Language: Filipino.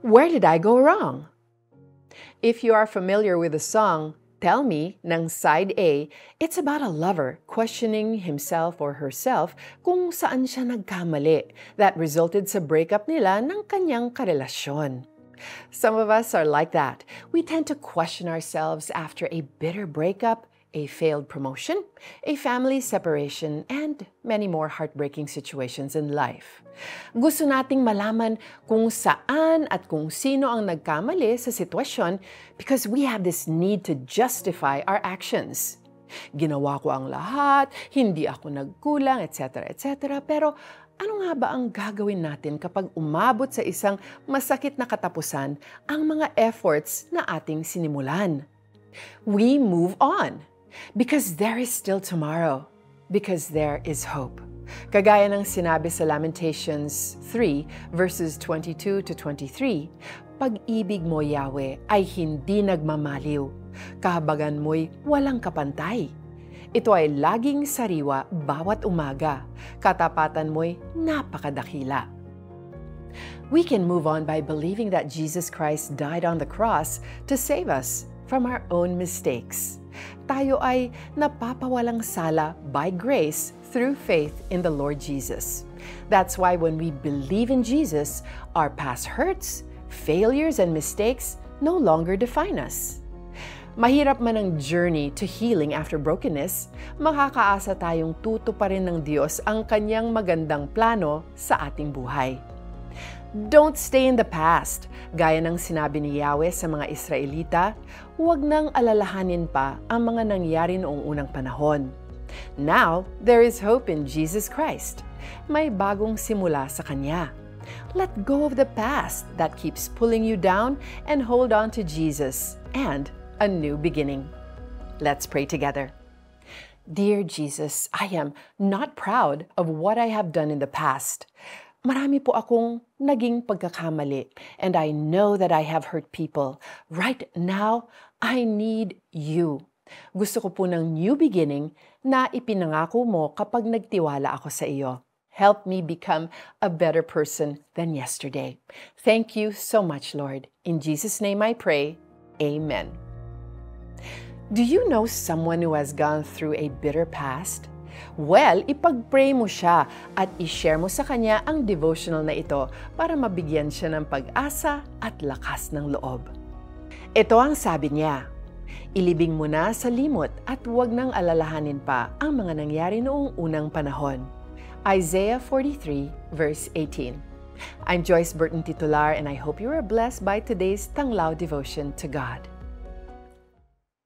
Where did I go wrong? If you are familiar with the song, Tell Me ng Side A, it's about a lover questioning himself or herself kung saan siya nagkamali that resulted sa breakup nila ng kanyang karelasyon. Some of us are like that. We tend to question ourselves after a bitter breakup, a failed promotion, a family separation, and many more heartbreaking situations in life. Gusto nating malaman kung saan at kung sino ang nagkamali sa sitwasyon because we have this need to justify our actions. Ginawa ko ang lahat, hindi ako nagkulang, etc., etc. Pero ano nga ba ang gagawin natin kapag umabot sa isang masakit na katapusan ang mga efforts na ating sinimulan? We move on. Because there is still tomorrow. Because there is hope. Kagaya ng sinabi sa Lamentations 3 verses 22 to 23, Pag-ibig mo, Yahweh, ay hindi nagmamaliw. Kahabagan mo'y walang kapantay. Ito ay laging sariwa bawat umaga. Katapatan mo'y napakadakila. We can move on by believing that Jesus Christ died on the cross to save us from our own mistakes. Tayo ay napapawalang sala by grace through faith in the Lord Jesus. That's why when we believe in Jesus, our past hurts, failures, and mistakes no longer define us. Mahirap man ang journey to healing after brokenness, makakaasa tayong tutuparin ng Diyos ang kanyang magandang plano sa ating buhay. Don't stay in the past. Gaya ng sinabi ni Yahweh sa mga Israelita, huwag nang alalahanin pa ang mga nangyari noong unang panahon. Now, there is hope in Jesus Christ. May bagong simula sa Kanya. Let go of the past that keeps pulling you down and hold on to Jesus and a new beginning. Let's pray together. Dear Jesus, I am not proud of what I have done in the past. Marami po akong naging pagkakamali, and I know that I have hurt people. Right now, I need you. Gusto ko po ng new beginning na ipinangako mo kapag nagtiwala ako sa iyo. Help me become a better person than yesterday. Thank you so much, Lord. In Jesus' name I pray. Amen. Do you know someone who has gone through a bitter past? Well, ipag-pray mo siya at i-share mo sa kanya ang devotional na ito para mabigyan siya ng pag-asa at lakas ng loob. Ito ang sabi niya, ilibing mo na sa limot at huwag nang alalahanin pa ang mga nangyari noong unang panahon. Isaiah 43 verse 18. I'm Joyce Burton Titular and I hope you are blessed by today's Tanglao devotion to God.